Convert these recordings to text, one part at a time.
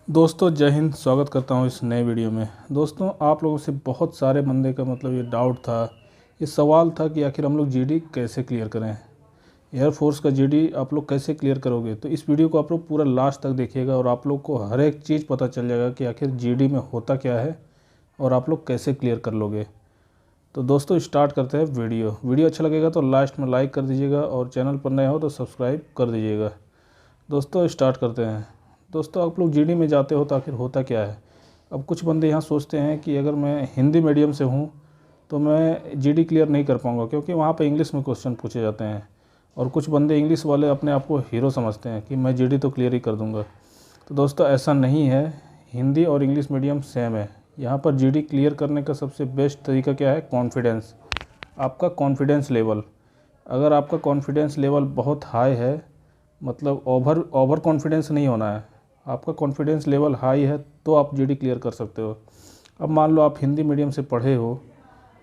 दोस्तों जय हिंद। स्वागत करता हूँ इस नए वीडियो में। दोस्तों आप लोगों से बहुत सारे बंदे का ये डाउट था, ये सवाल था कि आखिर हम लोग जीडी कैसे क्लियर करें। एयरफोर्स का जीडी आप लोग कैसे क्लियर करोगे। तो इस वीडियो को आप लोग पूरा लास्ट तक देखिएगा और आप लोग को हर एक चीज़ पता चल जाएगा कि आखिर जीडी में होता क्या है और आप लोग कैसे क्लियर कर लोगे। तो दोस्तों स्टार्ट करते हैं वीडियो अच्छा लगेगा तो लास्ट में लाइक कर दीजिएगा और चैनल पर नए हो तो सब्सक्राइब कर दीजिएगा। दोस्तों स्टार्ट करते हैं। दोस्तों आप लोग जीडी में जाते हो तो आखिर होता क्या है। अब कुछ बंदे यहाँ सोचते हैं कि अगर मैं हिंदी मीडियम से हूँ तो मैं जीडी क्लियर नहीं कर पाऊँगा, क्योंकि वहाँ पे इंग्लिश में क्वेश्चन पूछे जाते हैं। और कुछ बंदे इंग्लिश वाले अपने आप को हीरो समझते हैं कि मैं जीडी तो क्लियर ही कर दूँगा। तो दोस्तों ऐसा नहीं है, हिंदी और इंग्लिश मीडियम सेम है। यहाँ पर जीडी क्लियर करने का सबसे बेस्ट तरीका क्या है, कॉन्फिडेंस। आपका कॉन्फिडेंस लेवल, अगर आपका कॉन्फिडेंस लेवल बहुत हाई है, मतलब ओवर कॉन्फिडेंस नहीं होना है, आपका कॉन्फिडेंस लेवल हाई है तो आप जीडी क्लियर कर सकते हो। अब मान लो आप हिंदी मीडियम से पढ़े हो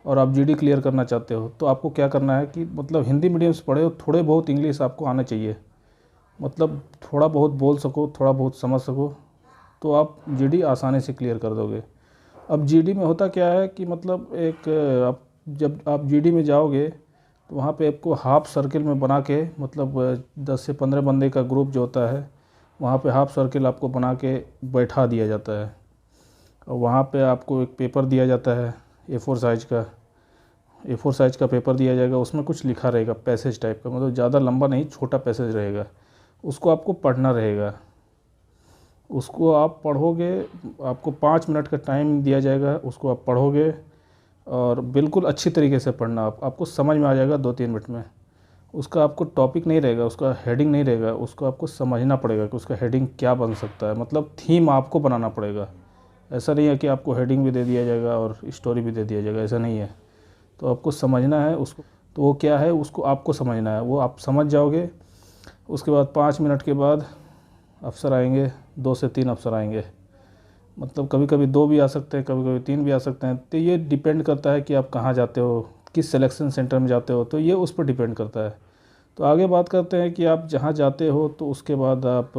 और आप जीडी क्लियर करना चाहते हो, तो आपको क्या करना है कि हिंदी मीडियम से पढ़े हो, थोड़े बहुत इंग्लिश आपको आना चाहिए, थोड़ा बहुत बोल सको, थोड़ा बहुत समझ सको, तो आप जीडी आसानी से क्लियर कर दोगे। अब जीडी में होता क्या है कि आप जब आप जीडी में जाओगे तो वहाँ पे आपको हाफ सर्किल में बना के 10 से 15 बंदे का ग्रुप जो होता है, वहाँ पे हाफ सर्किल आपको बना के बैठा दिया जाता है। और वहाँ पे आपको एक पेपर दिया जाता है ए4 साइज़ का पेपर दिया जाएगा। उसमें कुछ लिखा रहेगा पैसेज टाइप का, ज़्यादा लंबा नहीं, छोटा पैसेज रहेगा। उसको आपको पढ़ना रहेगा। उसको आप पढ़ोगे, आपको 5 मिनट का टाइम दिया जाएगा, उसको आप पढ़ोगे और बिल्कुल अच्छी तरीके से पढ़ना। आपको समझ में आ जाएगा 2-3 मिनट में। उसका आपको टॉपिक नहीं रहेगा, उसका हेडिंग नहीं रहेगा, उसको आपको समझना पड़ेगा कि उसका हेडिंग क्या बन सकता है, थीम आपको बनाना पड़ेगा। ऐसा नहीं है कि आपको हेडिंग भी दे दिया जाएगा और स्टोरी भी दे दिया जाएगा, ऐसा नहीं है। तो आपको समझना है उसको, तो वो क्या है उसको आपको समझना है, वो आप समझ जाओगे। उसके बाद 5 मिनट के बाद अफसर आएंगे, 2 से 3 अफसर आएंगे। कभी कभी 2 भी आ सकते हैं, कभी कभी 3 भी आ सकते हैं। तो ये डिपेंड करता है कि आप कहाँ जाते हो, किस सिलेक्शन सेंटर में जाते हो, तो ये उस पर डिपेंड करता है। तो आगे बात करते हैं कि आप जहाँ जाते हो तो उसके बाद आप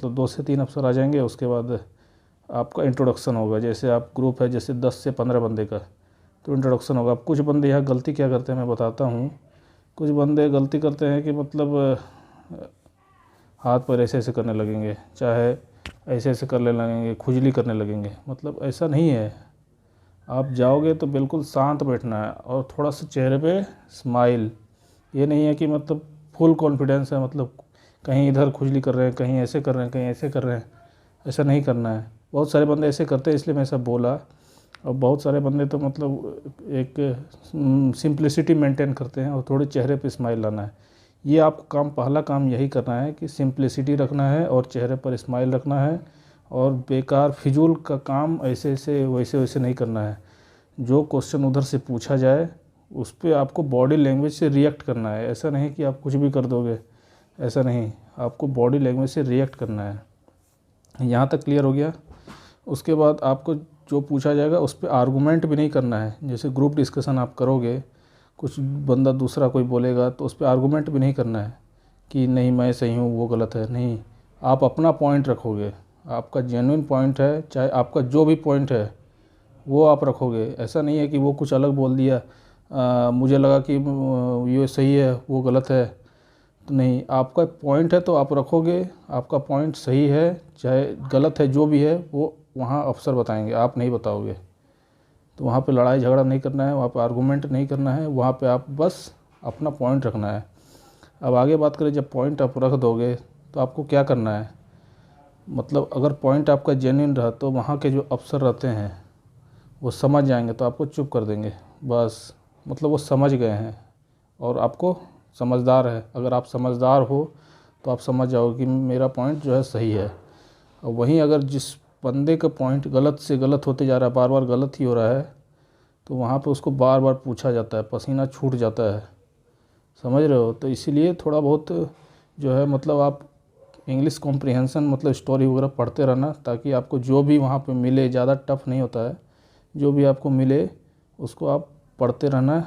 2 से 3 अफसर आ जाएंगे। उसके बाद आपका इंट्रोडक्शन होगा। जैसे आप ग्रुप है, जैसे 10 से 15 बंदे का, तो इंट्रोडक्शन होगा। अब कुछ बंदे यहाँ गलती क्या करते हैं मैं बताता हूँ। कुछ बंदे गलती करते हैं कि हाथ पर ऐसे ऐसे करने लगेंगे, चाहे ऐसे ऐसे करने लगेंगे, खुजली करने लगेंगे। ऐसा नहीं है। आप जाओगे तो बिल्कुल शांत बैठना है और थोड़ा सा चेहरे पे स्माइल। ये नहीं है कि फुल कॉन्फिडेंस है, कहीं इधर खुजली कर रहे हैं, कहीं ऐसे कर रहे हैं, कहीं ऐसे कर रहे हैं, ऐसा नहीं करना है। बहुत सारे बंदे ऐसे करते हैं, इसलिए मैं ऐसा बोला। और बहुत सारे बंदे तो एक सिंप्लिसिटी मेंटेन करते हैं और थोड़े चेहरे पे स्माइल लाना है। ये आपको पहला काम यही करना है कि सिंप्लिसिटी रखना है और चेहरे पर स्माइल रखना है। और बेकार फिजूल का काम ऐसे ऐसे वैसे वैसे नहीं करना है। जो क्वेश्चन उधर से पूछा जाए उस पर आपको बॉडी लैंग्वेज से रिएक्ट करना है। ऐसा नहीं कि आप कुछ भी कर दोगे, ऐसा नहीं, आपको बॉडी लैंग्वेज से रिएक्ट करना है। यहाँ तक क्लियर हो गया। उसके बाद आपको जो पूछा जाएगा उस पर आर्गूमेंट भी नहीं करना है। जैसे ग्रुप डिस्कशन आप करोगे, कुछ बंदा दूसरा कोई बोलेगा तो उस पर आर्गूमेंट भी नहीं करना है कि नहीं मैं सही हूँ वो गलत है। नहीं, आप अपना पॉइंट रखोगे। आपका जेन्युइन पॉइंट है, चाहे आपका जो भी पॉइंट है वो आप रखोगे। ऐसा नहीं है कि वो कुछ अलग बोल दिया, मुझे लगा कि ये सही है वो गलत है। तो नहीं, आपका पॉइंट है तो आप रखोगे। आपका पॉइंट सही है चाहे गलत है, जो भी है वो वहाँ अफसर बताएंगे, आप नहीं बताओगे। तो वहाँ पे लड़ाई झगड़ा नहीं करना है, वहाँ पे आर्गूमेंट नहीं करना है, वहाँ पे आप बस अपना पॉइंट रखना है। अब आगे बात करें, जब पॉइंट आप रख दोगे तो आपको क्या करना है। अगर पॉइंट आपका जेन्युइन रहा तो वहाँ के जो अफसर रहते हैं वो समझ जाएंगे, तो आपको चुप कर देंगे बस। वो समझ गए हैं और आपको समझदार है। अगर आप समझदार हो तो आप समझ जाओगे कि मेरा पॉइंट जो है सही है। और वहीं अगर जिस बंदे का पॉइंट गलत से गलत होते जा रहा है, बार बार गलत ही हो रहा है, तो वहाँ पे उसको बार बार पूछा जाता है, पसीना छूट जाता है। समझ रहे हो। तो इसीलिए थोड़ा बहुत जो है आप इंग्लिश कॉम्प्रिहेंसन स्टोरी वगैरह पढ़ते रहना, ताकि आपको जो भी वहाँ पे मिले, ज़्यादा टफ नहीं होता है, जो भी आपको मिले उसको आप पढ़ते रहना।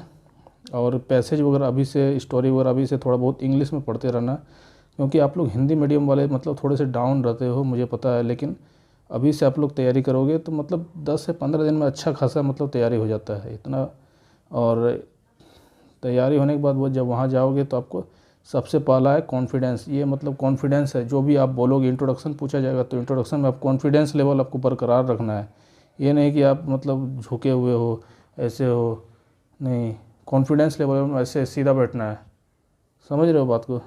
और पैसेज वगैरह अभी से, स्टोरी वगैरह अभी से थोड़ा बहुत इंग्लिश में पढ़ते रहना। क्योंकि आप लोग हिंदी मीडियम वाले थोड़े से डाउन रहते हो, मुझे पता है, लेकिन अभी से आप लोग तैयारी करोगे तो मतलब 10 से 15 दिन में अच्छा खासा मतलब तैयारी हो जाता है इतना। और तैयारी होने के बाद वो जब वहाँ जाओगे तो आपको सबसे पहला है कॉन्फिडेंस। ये मतलब कॉन्फिडेंस है, जो भी आप बोलोगे, इंट्रोडक्शन पूछा जाएगा तो इंट्रोडक्शन में आप कॉन्फिडेंस लेवल आपको बरकरार रखना है। ये नहीं कि आप मतलब झुके हुए हो, ऐसे हो, नहीं, कॉन्फिडेंस लेवल में ऐसे सीधा बैठना है। समझ रहे हो बात को?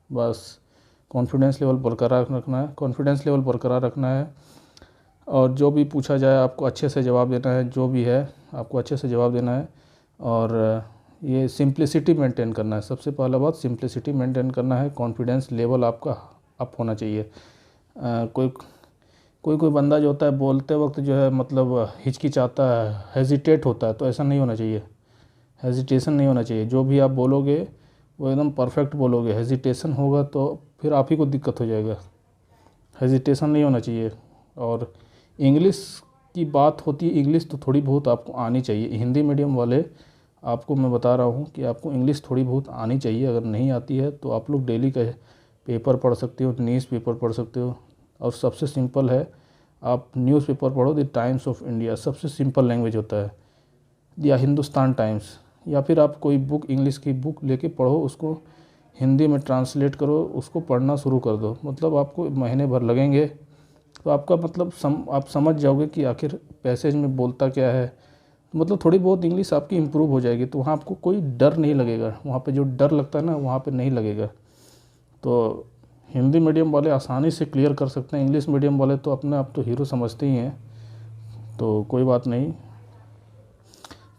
बस कॉन्फिडेंस लेवल बरकरार रखना है, कॉन्फिडेंस लेवल बरकरार रखना है। और जो भी पूछा जाए आपको अच्छे से जवाब देना है, जो भी है आपको अच्छे से जवाब देना है। और ये सिंप्लिसिटी मेंटेन करना है। सबसे पहला बात सिंप्लिसिटी मेंटेन करना है। कॉन्फिडेंस लेवल आपका अप होना चाहिए। कोई बंदा जो होता है बोलते वक्त जो है मतलब हिचकिचाता है, हेजिटेट होता है, तो ऐसा नहीं होना चाहिए। हेजिटेशन नहीं होना चाहिए। जो भी आप बोलोगे वो एकदम परफेक्ट बोलोगे। हेजिटेशन होगा तो फिर आप ही को दिक्कत हो जाएगा। हेजिटेशन नहीं होना चाहिए। और इंग्लिश की बात होती है, इंग्लिश तो थोड़ी बहुत आपको आनी चाहिए। हिंदी मीडियम वाले आपको मैं बता रहा हूँ कि आपको इंग्लिश थोड़ी बहुत आनी चाहिए। अगर नहीं आती है तो आप लोग डेली का पेपर पढ़ सकते हो, न्यूज़ पेपर पढ़ सकते हो। और सबसे सिंपल है, आप न्यूज़ पेपर पढ़ो, द टाइम्स ऑफ इंडिया सबसे सिंपल लैंग्वेज होता है, या हिंदुस्तान टाइम्स। या फिर आप कोई बुक, इंग्लिश की बुक लेके पढ़ो, उसको हिंदी में ट्रांसलेट करो, उसको पढ़ना शुरू कर दो। मतलब आपको महीने भर लगेंगे तो आपका मतलब आप समझ जाओगे कि आखिर पैसेज में बोलता क्या है। मतलब थोड़ी बहुत इंग्लिश आपकी इम्प्रूव हो जाएगी, तो वहाँ आपको कोई डर नहीं लगेगा। वहाँ पे जो डर लगता है ना, वहाँ पे नहीं लगेगा। तो हिंदी मीडियम वाले आसानी से क्लियर कर सकते हैं। इंग्लिश मीडियम वाले तो अपने आप तो हीरो समझते ही हैं, तो कोई बात नहीं।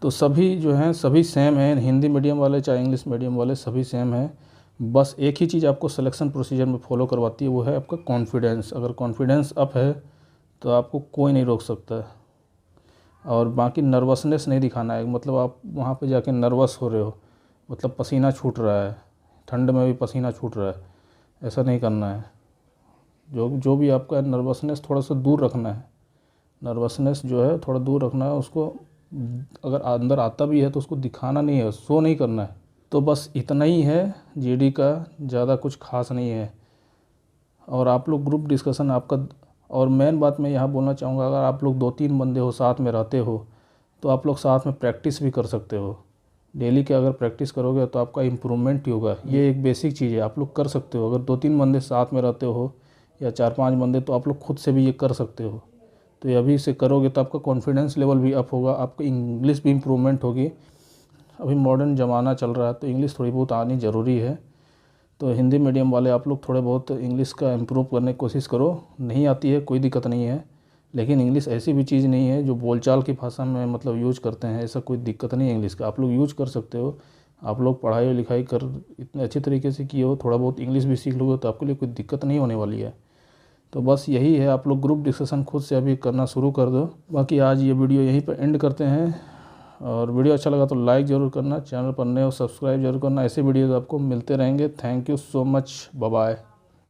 तो सभी जो हैं सभी सेम हैं, हिंदी मीडियम वाले चाहे इंग्लिश मीडियम वाले, सभी सेम हैं। बस एक ही चीज़ आपको सिलेक्शन प्रोसीजर में फॉलो करवाती है, वो है आपका कॉन्फिडेंस। अगर कॉन्फिडेंस अप है तो आपको कोई नहीं रोक सकता। और बाकी नर्वसनेस नहीं दिखाना है। मतलब आप वहाँ पे जाके नर्वस हो रहे हो, मतलब पसीना छूट रहा है, ठंड में भी पसीना छूट रहा है, ऐसा नहीं करना है। जो भी आपका नर्वसनेस थोड़ा सा दूर रखना है। नर्वसनेस जो है थोड़ा दूर रखना है उसको। अगर अंदर आता भी है तो उसको दिखाना नहीं है, शो नहीं करना है। तो बस इतना ही है जीडी का, ज़्यादा कुछ खास नहीं है। और आप लोग ग्रुप डिस्कशन आपका, और मेन बात मैं यहाँ बोलना चाहूँगा, अगर आप लोग 2-3 बंदे हो, साथ में रहते हो, तो आप लोग साथ में प्रैक्टिस भी कर सकते हो। डेली के अगर प्रैक्टिस करोगे तो आपका इम्प्रूवमेंट ही होगा। ये एक बेसिक चीज़ है, आप लोग कर सकते हो। अगर 2-3 बंदे साथ में रहते हो या 4-5 बंदे, तो आप लोग खुद से भी ये कर सकते हो। तो ये अभी से करोगे तो आपका कॉन्फिडेंस लेवल भी अप होगा, आपका इंग्लिश भी इम्प्रूवमेंट होगी। अभी मॉडर्न ज़माना चल रहा है तो इंग्लिश थोड़ी बहुत आनी ज़रूरी है। तो हिंदी मीडियम वाले आप लोग थोड़े बहुत इंग्लिश का इम्प्रूव करने की कोशिश करो। नहीं आती है कोई दिक्कत नहीं है, लेकिन इंग्लिश ऐसी भी चीज़ नहीं है जो बोलचाल की भाषा में मतलब यूज करते हैं, ऐसा कोई दिक्कत नहीं है। इंग्लिश का आप लोग यूज कर सकते हो। आप लोग पढ़ाई लिखाई कर इतने अच्छे तरीके से किए हो, थोड़ा बहुत इंग्लिश भी सीख लोगे तो आपके लिए कोई दिक्कत नहीं होने वाली है। तो बस यही है, आप लोग ग्रुप डिस्कशन खुद से अभी करना शुरू कर दो। बाकी आज ये वीडियो यहीं पर एंड करते हैं। और वीडियो अच्छा लगा तो लाइक ज़रूर करना, चैनल पर नए हो सब्सक्राइब जरूर करना। ऐसे वीडियोज़ आपको मिलते रहेंगे। Thank you so much, bye bye.